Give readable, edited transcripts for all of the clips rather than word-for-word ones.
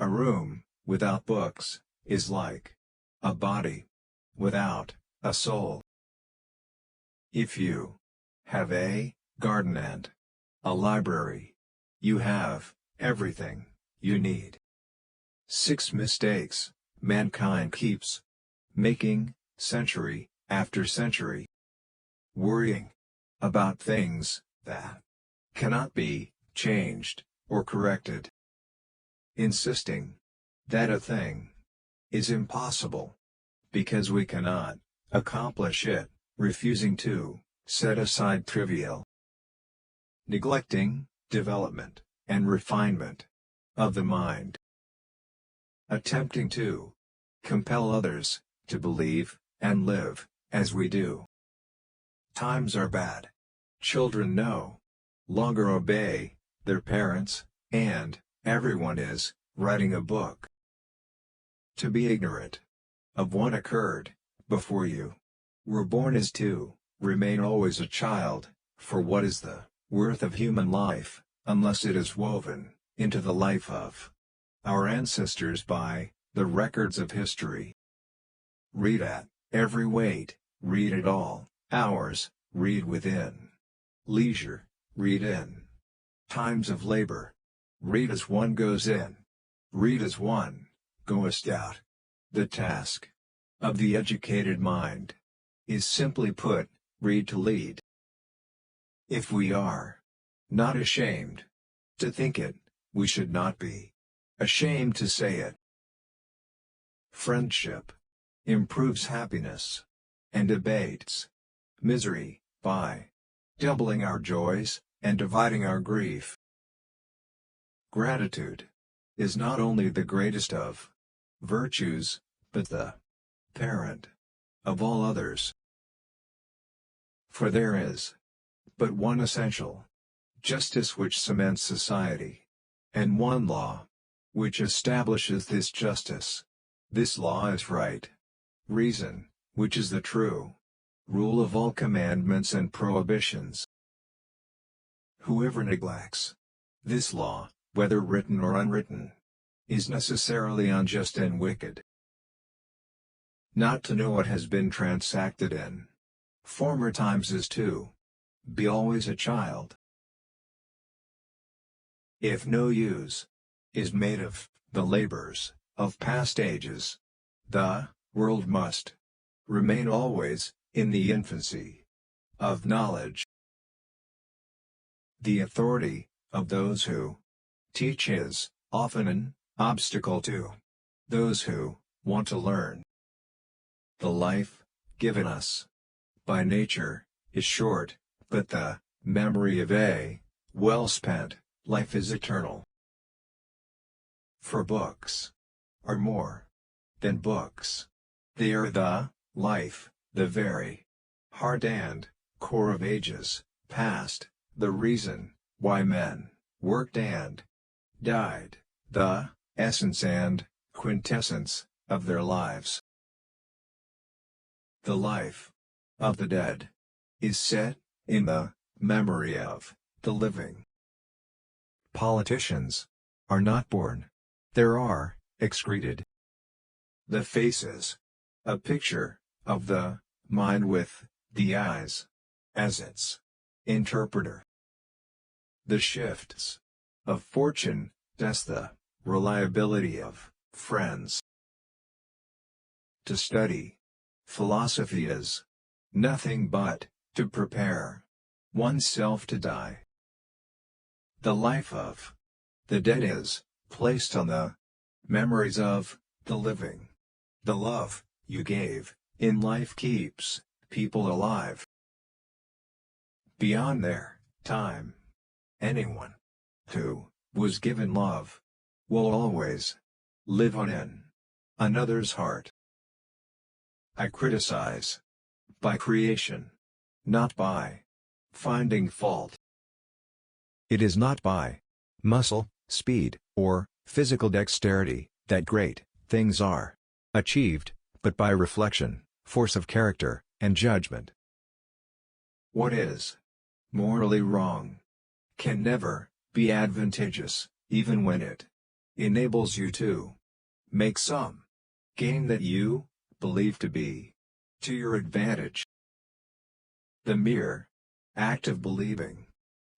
A room without books is like a body without a soul. If you have a garden and a library, you have everything you need. 6 mistakes mankind keeps making century after century. Worrying about things that cannot be changed or corrected. Insisting that a thing is impossible because we cannot accomplish it, refusing to set aside trivial. Neglecting development and refinement of the mind. Attempting to compel others to believe and live as we do. Times are bad. Children no longer obey their parents, and everyone is writing a book. To be ignorant of what occurred before you were born is to remain always a child, for what is the worth of human life, unless it is woven into the life of our ancestors by the records of history? Read at every weight, read at all hours, read within leisure, read in times of labor. Read as one goes in, read as one goest out. The task of the educated mind is simply put, read to lead. If we are not ashamed to think it, we should not be ashamed to say it. Friendship improves happiness and abates misery by doubling our joys and dividing our grief. Gratitude is not only the greatest of virtues, but the parent of all others. For there is but one essential justice which cements society, and one law which establishes this justice. This law is right reason, which is the true rule of all commandments and prohibitions. Whoever neglects this law, whether written or unwritten, is necessarily unjust and wicked. Not to know what has been transacted in former times is to be always a child. If no use is made of the labors of past ages, the world must remain always in the infancy of knowledge. The authority of those who teach is often an obstacle to those who want to learn. The life given us by nature is short, but the memory of a well-spent life is eternal. For books are more than books. They are the life, the very heart and core of ages past, the reason why men worked and died, the essence and quintessence of their lives. The life of the dead is set in the memory of the living. Politicians are not born, they are excreted. The face is a picture of the mind with the eyes as its interpreter. The shifts of fortune test the reliability of friends. To study philosophy is nothing but to prepare oneself to die. The life of the dead is placed on the memories of the living. The love you gave in life keeps people alive. Beyond their time, anyone who was given love will always live on in another's heart. I criticize by creation, not by finding fault. It is not by muscle, speed, or physical dexterity that great things are achieved, but by reflection, force of character, and judgment. What is morally wrong can never be advantageous, even when it enables you to make some gain that you believe to be to your advantage. The mere act of believing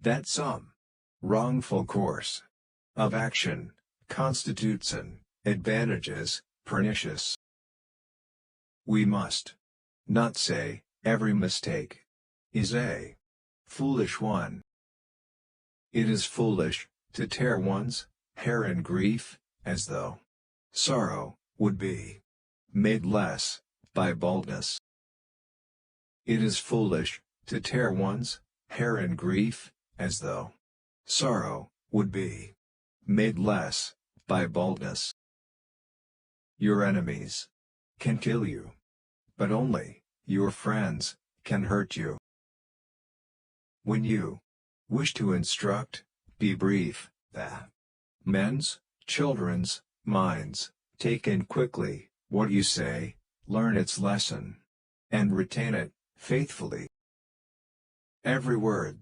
that some wrongful course of action constitutes an advantage is pernicious. We must not say every mistake is a foolish one. It is foolish to tear one's hair in grief, as though sorrow would be made less by boldness. It is foolish to tear one's hair in grief, as though sorrow would be made less by boldness. Your enemies can kill you, but only your friends can hurt you. When you wish to instruct, be brief, that men's, children's minds take in quickly what you say, learn its lesson, and retain it faithfully. Every word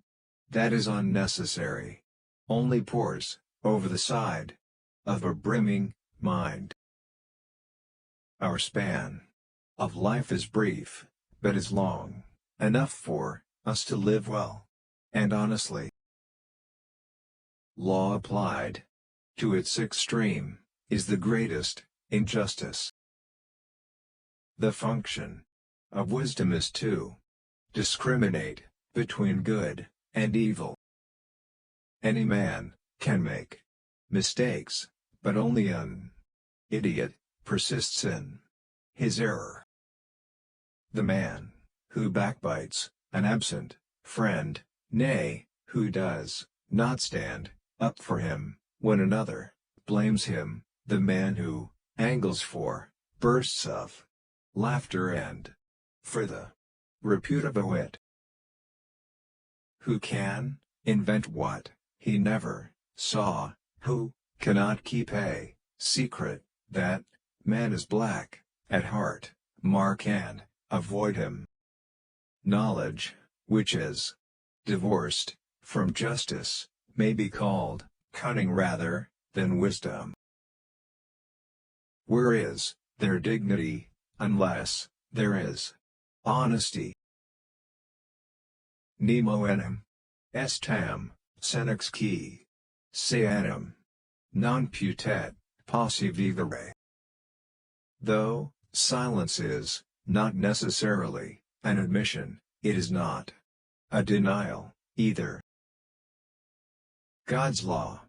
that is unnecessary only pours over the side of a brimming mind. Our span of life is brief, but is long enough for us to live well and honestly. Law applied to its extreme is the greatest injustice. The function of wisdom is to discriminate between good and evil. Any man can make mistakes, but only an idiot persists in his error. The man who backbites an absent friend, nay, who does not stand up for him when another blames him, the man who angles for bursts of laughter and for the repute of a wit, who can invent what he never saw, who cannot keep a secret that man is black at heart, mark and avoid him. Knowledge, which is divorced from justice, may be called cunning rather than wisdom. Where is their dignity, unless there is honesty? Nemo enim estam senex qui seanum non putet posse vivere. Though silence is not necessarily an admission, it is not a denial either. God's law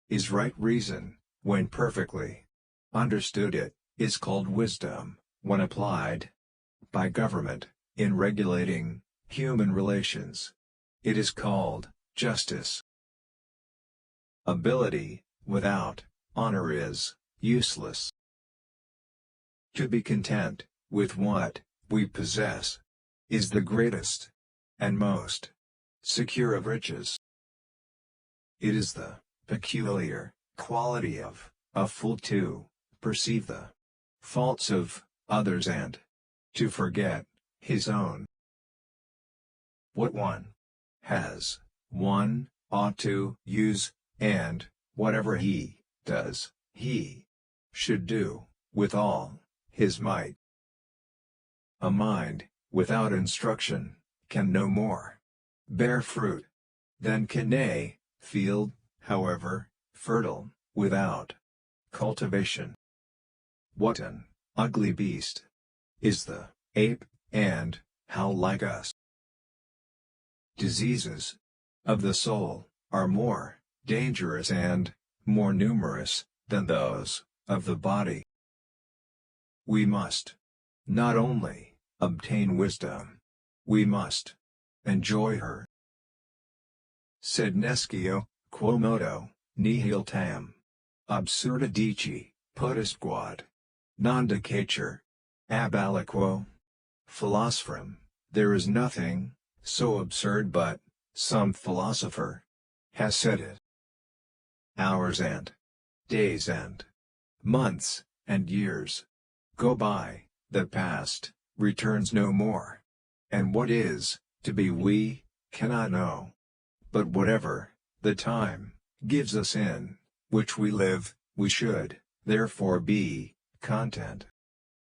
is right reason. When perfectly understood, it is called wisdom. When applied by government in regulating human relations, it is called justice. Ability without honor is useless. To be content with what we possess is the greatest and most secure of riches. It is the peculiar quality of a fool to perceive the faults of others and to forget his own. What one has, one ought to use, and whatever he does, he should do with all his might. A mind without instruction can no more bear fruit than can a field, however fertile, without cultivation. What an ugly beast is the ape, and how like us! Diseases of the soul are more dangerous and more numerous than those of the body. We must not only obtain wisdom, we must enjoy her. Sed nescio quomodo nihil tam absurda dici potestquod non decatur ab aliquo philosopherem. There is nothing so absurd but some philosopher has said it. Hours and days and months and years go by, the past returns no more, and what is to be we cannot know. But whatever the time gives us in which we live, We should, therefore be, content.